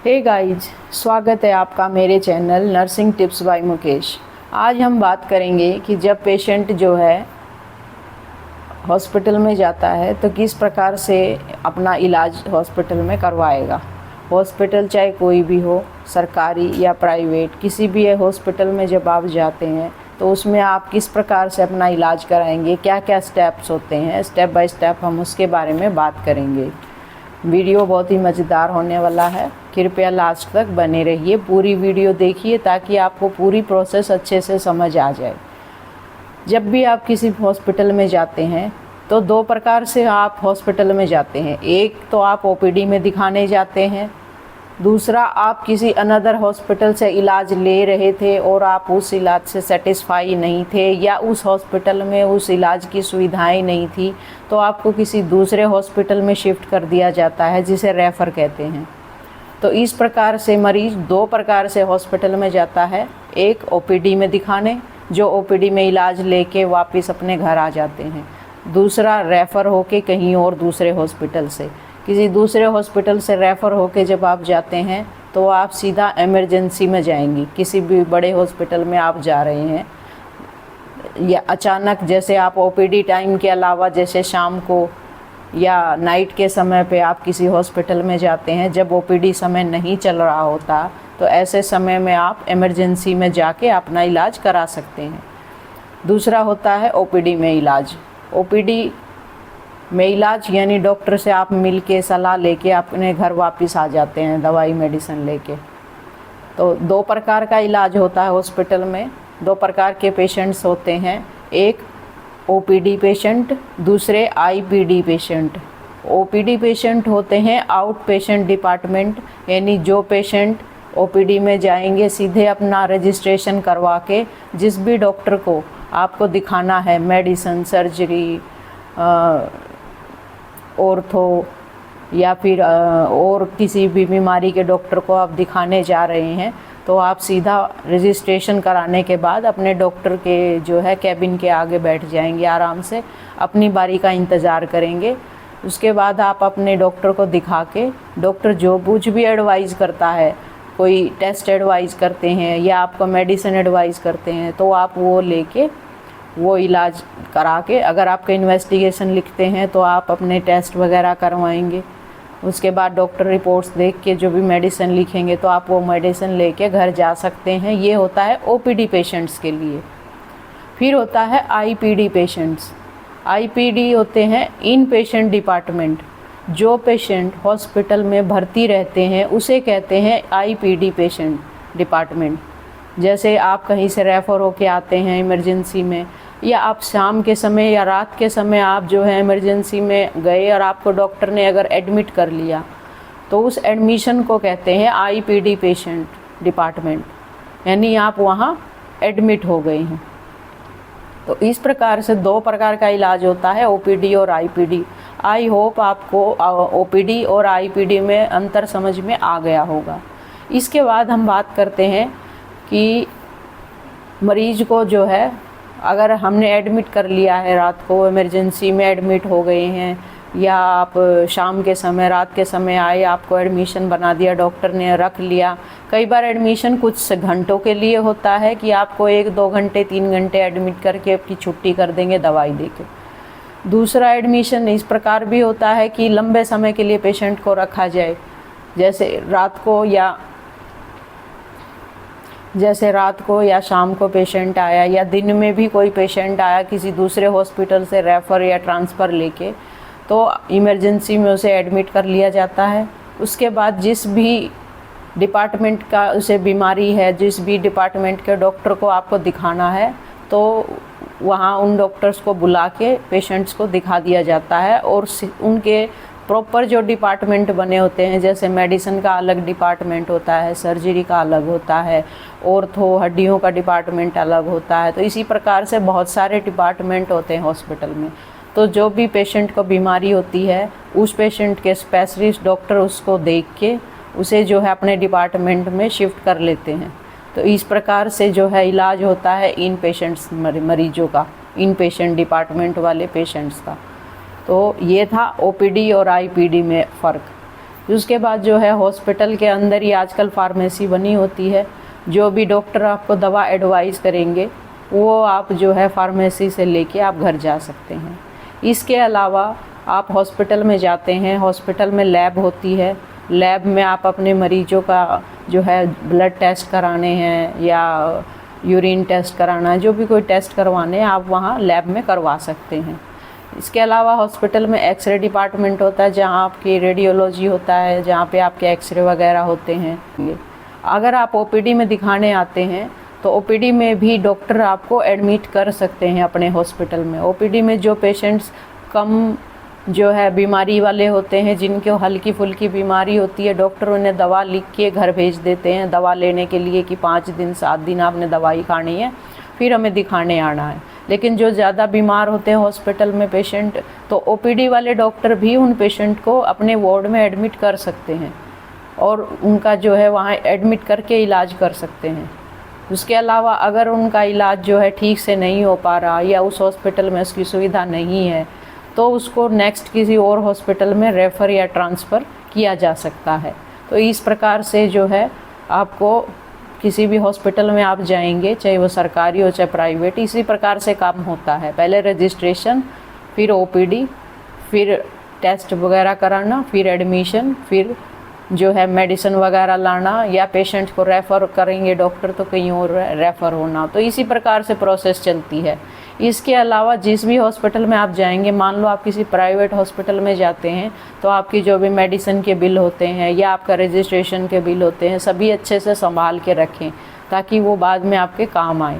Hey guys, स्वागत है आपका मेरे channel nursing tips by Mukesh. आज हम बात करेंगे कि जब पेशेंट जो है हॉस्पिटल में जाता है तो किस प्रकार से अपना इलाज हॉस्पिटल में करवाएगा। हॉस्पिटल चाहे कोई भी हो, सरकारी या प्राइवेट, किसी भी हॉस्पिटल में जब आप जाते हैं तो उसमें आप किस प्रकार से अपना इलाज कराएंगे, क्या क्या स्टेप्स होते हैं, स्टेप बाय स्टेप हम उसके बारे में बात करेंगे। वीडियो बहुत ही मज़ेदार होने वाला है, कृपया लास्ट तक बने रहिए, पूरी वीडियो देखिए ताकि आपको पूरी प्रोसेस अच्छे से समझ आ जाए। जब भी आप किसी हॉस्पिटल में जाते हैं तो दो प्रकार से आप हॉस्पिटल में जाते हैं। एक तो आप ओपीडी में दिखाने जाते हैं, दूसरा आप किसी अनदर हॉस्पिटल से इलाज ले रहे थे और आप उस इलाज से सेटिस्फाई नहीं थे या उस हॉस्पिटल में उस इलाज की सुविधाएं नहीं थी तो आपको किसी दूसरे हॉस्पिटल में शिफ्ट कर दिया जाता है, जिसे रेफ़र कहते हैं। तो इस प्रकार से मरीज़ दो प्रकार से हॉस्पिटल में जाता है। एक ओपीडी में दिखाने, जो ओपीडी में इलाज लेके वापस अपने घर आ जाते हैं। दूसरा रेफ़र होके कहीं और दूसरे हॉस्पिटल से, किसी दूसरे हॉस्पिटल से रेफ़र होके जब आप जाते हैं तो आप सीधा इमरजेंसी में जाएंगी। किसी भी बड़े हॉस्पिटल में आप जा रहे हैं या अचानक, जैसे आप ओपीडी टाइम के अलावा जैसे शाम को या नाइट के समय पे आप किसी हॉस्पिटल में जाते हैं, जब ओपीडी समय नहीं चल रहा होता तो ऐसे समय में आप इमरजेंसी में जाके अपना इलाज करा सकते हैं। दूसरा होता है ओपीडी में इलाज। ओपीडी में इलाज यानी डॉक्टर से आप मिल के सलाह लेके अपने घर वापस आ जाते हैं दवाई मेडिसिन लेके। तो दो प्रकार का इलाज होता है हॉस्पिटल में, दो प्रकार के पेशेंट्स होते हैं, एक ओपीडी पेशेंट, दूसरे आईपीडी पेशेंट। ओपीडी पेशेंट होते हैं आउट पेशेंट डिपार्टमेंट, यानी जो पेशेंट ओपीडी में जाएंगे सीधे अपना रजिस्ट्रेशन करवा के जिस भी डॉक्टर को आपको दिखाना है, मेडिसिन, सर्जरी, ऑर्थो या फिर और किसी भी बीमारी के डॉक्टर को आप दिखाने जा रहे हैं, तो आप सीधा रजिस्ट्रेशन कराने के बाद अपने डॉक्टर के जो है कैबिन के आगे बैठ जाएंगे, आराम से अपनी बारी का इंतज़ार करेंगे। उसके बाद आप अपने डॉक्टर को दिखा के, डॉक्टर जो कुछ भी एडवाइज़ करता है, कोई टेस्ट एडवाइज़ करते हैं या आपको मेडिसिन एडवाइज़ करते हैं, तो आप वो लेके वो इलाज करा के, अगर आपके इन्वेस्टिगेशन लिखते हैं तो आप अपने टेस्ट वगैरह करवाएंगे। उसके बाद डॉक्टर रिपोर्ट्स देख के जो भी मेडिसिन लिखेंगे तो आप वो मेडिसिन लेके घर जा सकते हैं। ये होता है ओपीडी पेशेंट्स के लिए। फिर होता है आईपीडी पेशेंट्स। आईपीडी होते हैं इन पेशेंट डिपार्टमेंट। जो पेशेंट हॉस्पिटल में भर्ती रहते हैं उसे कहते हैं आईपीडी पेशेंट डिपार्टमेंट। जैसे आप कहीं से रेफ़र होके आते हैं इमरजेंसी में, या आप शाम के समय या रात के समय आप जो है इमरजेंसी में गए और आपको डॉक्टर ने अगर एडमिट कर लिया तो उस एडमिशन को कहते हैं आईपीडी पेशेंट डिपार्टमेंट, यानी आप वहाँ एडमिट हो गए हैं। तो इस प्रकार से दो प्रकार का इलाज होता है, ओपीडी और आईपीडी। आई होप आपको ओपीडी और आईपीडी में अंतर समझ में आ गया होगा। इसके बाद हम बात करते हैं कि मरीज़ को जो है, अगर हमने एडमिट कर लिया है, रात को इमरजेंसी में एडमिट हो गए हैं, या आप शाम के समय, रात के समय आए, आपको एडमिशन बना दिया, डॉक्टर ने रख लिया। कई बार एडमिशन कुछ घंटों के लिए होता है कि आपको 1-2 घंटे 3 घंटे एडमिट करके आपकी छुट्टी कर देंगे दवाई देके। दूसरा एडमिशन इस प्रकार भी होता है कि लंबे समय के लिए पेशेंट को रखा जाए, जैसे रात को या शाम को पेशेंट आया, या दिन में भी कोई पेशेंट आया किसी दूसरे हॉस्पिटल से रेफ़र या ट्रांसफ़र लेके, तो इमरजेंसी में उसे एडमिट कर लिया जाता है। उसके बाद जिस भी डिपार्टमेंट का उसे बीमारी है, जिस भी डिपार्टमेंट के डॉक्टर को आपको दिखाना है, तो वहाँ उन डॉक्टर्स को बुला के पेशेंट्स को दिखा दिया जाता है। और उनके प्रॉपर जो डिपार्टमेंट बने होते हैं, जैसे मेडिसिन का अलग डिपार्टमेंट होता है, सर्जरी का अलग होता है, ऑर्थो हड्डियों का डिपार्टमेंट अलग होता है, तो इसी प्रकार से बहुत सारे डिपार्टमेंट होते हैं हॉस्पिटल में। तो जो भी पेशेंट को बीमारी होती है, उस पेशेंट के स्पेशलिस्ट डॉक्टर उसको देख के उसे जो है अपने डिपार्टमेंट में शिफ्ट कर लेते हैं। तो इस प्रकार से जो है इलाज होता है इन पेशेंट्स मरीजों का, इन पेशेंट डिपार्टमेंट वाले पेशेंट्स का। तो ये था ओपीडी और आईपीडी में फ़र्क। उसके बाद जो है हॉस्पिटल के अंदर ही आजकल फार्मेसी बनी होती है, जो भी डॉक्टर आपको दवा एडवाइस करेंगे वो आप जो है फार्मेसी से लेके आप घर जा सकते हैं। इसके अलावा आप हॉस्पिटल में जाते हैं, हॉस्पिटल में लैब होती है, लैब में आप अपने मरीजों का जो है ब्लड टेस्ट कराने हैं या यूरिन टेस्ट कराना है, जो भी कोई टेस्ट करवाने हैं आप वहाँ लैब में करवा सकते हैं। इसके अलावा हॉस्पिटल में एक्सरे डिपार्टमेंट होता है, जहाँ आपकी रेडियोलॉजी होता है, जहाँ पे आपके एक्सरे वगैरह होते हैं। अगर आप ओपीडी में दिखाने आते हैं तो ओपीडी में भी डॉक्टर आपको एडमिट कर सकते हैं अपने हॉस्पिटल में। ओपीडी में जो पेशेंट्स कम जो है बीमारी वाले होते हैं, जिनको हल्की फुल्की बीमारी होती है, डॉक्टर उन्हें दवा लिख के घर भेज देते हैं दवा लेने के लिए कि 5 दिन 7 दिन आपने दवाई खानी है, फिर हमें दिखाने आना है। लेकिन जो ज़्यादा बीमार होते हैं हॉस्पिटल में पेशेंट, तो ओपीडी वाले डॉक्टर भी उन पेशेंट को अपने वार्ड में एडमिट कर सकते हैं और उनका जो है वहाँ एडमिट करके इलाज कर सकते हैं। उसके अलावा अगर उनका इलाज जो है ठीक से नहीं हो पा रहा या उस हॉस्पिटल में उसकी सुविधा नहीं है तो उसको नेक्स्ट किसी और हॉस्पिटल में रेफ़र या ट्रांसफ़र किया जा सकता है। तो इस प्रकार से जो है आपको किसी भी हॉस्पिटल में आप जाएंगे, चाहे वो सरकारी हो चाहे प्राइवेट, इसी प्रकार से काम होता है। पहले रजिस्ट्रेशन, फिर ओपीडी, फिर टेस्ट वगैरह कराना, फिर एडमिशन, फिर जो है मेडिसिन वगैरह लाना, या पेशेंट को रेफ़र करेंगे डॉक्टर तो कहीं और रेफ़र होना। तो इसी प्रकार से प्रोसेस चलती है। इसके अलावा जिस भी हॉस्पिटल में आप जाएंगे, मान लो आप किसी प्राइवेट हॉस्पिटल में जाते हैं तो आपकी जो भी मेडिसिन के बिल होते हैं या आपका रजिस्ट्रेशन के बिल होते हैं, सभी अच्छे से संभाल के रखें ताकि वो बाद में आपके काम आए।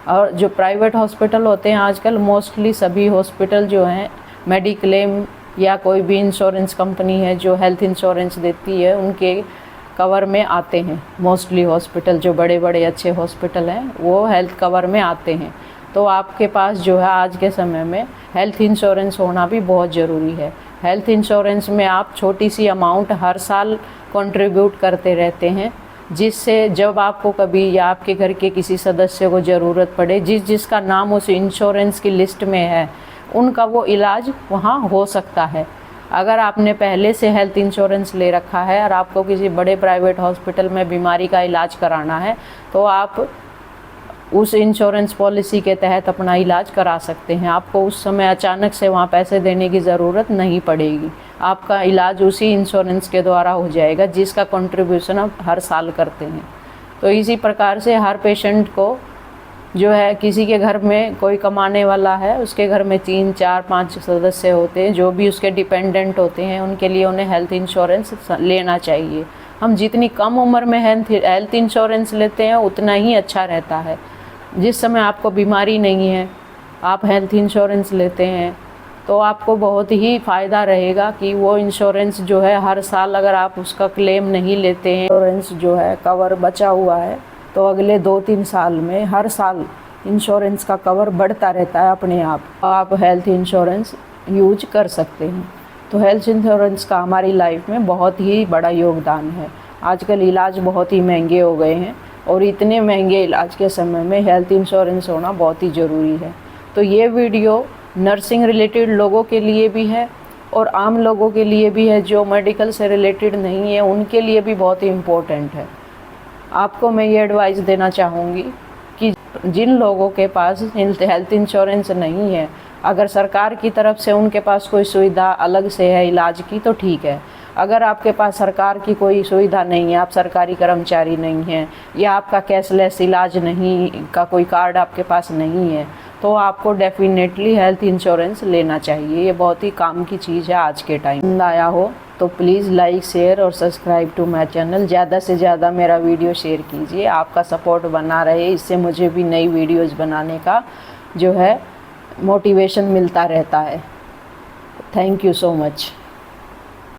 और जो प्राइवेट हॉस्पिटल होते हैं आजकल मोस्टली सभी हॉस्पिटल जो हैं मेडिक्लेम या कोई भी इंश्योरेंस कंपनी है जो हेल्थ इंश्योरेंस देती है, उनके कवर में आते हैं। मोस्टली हॉस्पिटल जो बड़े बड़े अच्छे हॉस्पिटल हैं वो हेल्थ कवर में आते हैं। तो आपके पास जो है आज के समय में हेल्थ इंश्योरेंस होना भी बहुत ज़रूरी है। हेल्थ इंश्योरेंस में आप छोटी सी अमाउंट हर साल कंट्रीब्यूट करते रहते हैं, जिससे जब आपको कभी या आपके घर के किसी सदस्य को ज़रूरत पड़े, जिसका नाम उस इंश्योरेंस की लिस्ट में है, उनका वो इलाज वहाँ हो सकता है। अगर आपने पहले से हेल्थ इंश्योरेंस ले रखा है और आपको किसी बड़े प्राइवेट हॉस्पिटल में बीमारी का इलाज कराना है तो आप उस इंश्योरेंस पॉलिसी के तहत अपना इलाज करा सकते हैं। आपको उस समय अचानक से वहाँ पैसे देने की ज़रूरत नहीं पड़ेगी। आपका इलाज उसी इंश्योरेंस के द्वारा हो जाएगा जिसका कंट्रीब्यूशन आप हर साल करते हैं। तो इसी प्रकार से हर पेशेंट को जो है, किसी के घर में कोई कमाने वाला है, उसके घर में 3, 4, 5 सदस्य होते हैं, जो भी उसके डिपेंडेंट होते हैं, उनके लिए उन्हें हेल्थ इंश्योरेंस लेना चाहिए। हम जितनी कम उम्र में हेल्थ इंश्योरेंस लेते हैं उतना ही अच्छा रहता है। जिस समय आपको बीमारी नहीं है आप हेल्थ इंश्योरेंस लेते हैं तो आपको बहुत ही फ़ायदा रहेगा कि वो इंश्योरेंस जो है हर साल अगर आप उसका क्लेम नहीं लेते हैं, इंश्योरेंस जो है कवर बचा हुआ है तो अगले 2-3 साल में हर साल इंश्योरेंस का कवर बढ़ता रहता है अपने आप हेल्थ इंश्योरेंस यूज कर सकते हैं। तो हेल्थ इंश्योरेंस का हमारी लाइफ में बहुत ही बड़ा योगदान है। आजकल इलाज बहुत ही महंगे हो गए हैं और इतने महंगे इलाज के समय में हेल्थ इंश्योरेंस होना बहुत ही ज़रूरी है। तो ये वीडियो नर्सिंग रिलेटेड लोगों के लिए भी है और आम लोगों के लिए भी है, जो मेडिकल से रिलेटेड नहीं है उनके लिए भी बहुत ही इम्पोर्टेंट है। आपको मैं ये एडवाइस देना चाहूँगी कि जिन लोगों के पास हेल्थ इंश्योरेंस नहीं है, अगर सरकार की तरफ से उनके पास कोई सुविधा अलग से है इलाज की तो ठीक है। अगर आपके पास सरकार की कोई सुविधा नहीं है, आप सरकारी कर्मचारी नहीं हैं या आपका कैशलेस इलाज नहीं का कोई कार्ड आपके पास नहीं है, तो आपको डेफिनेटली हेल्थ इंश्योरेंस लेना चाहिए। ये बहुत ही काम की चीज़ है आज के टाइम। पसंद आया हो तो प्लीज़ लाइक, शेयर और सब्सक्राइब टू माय चैनल। ज़्यादा से ज़्यादा मेरा वीडियो शेयर कीजिए, आपका सपोर्ट बना रहे, इससे मुझे भी नई वीडियोज़ बनाने का जो है मोटिवेशन मिलता रहता है। Thank you so much.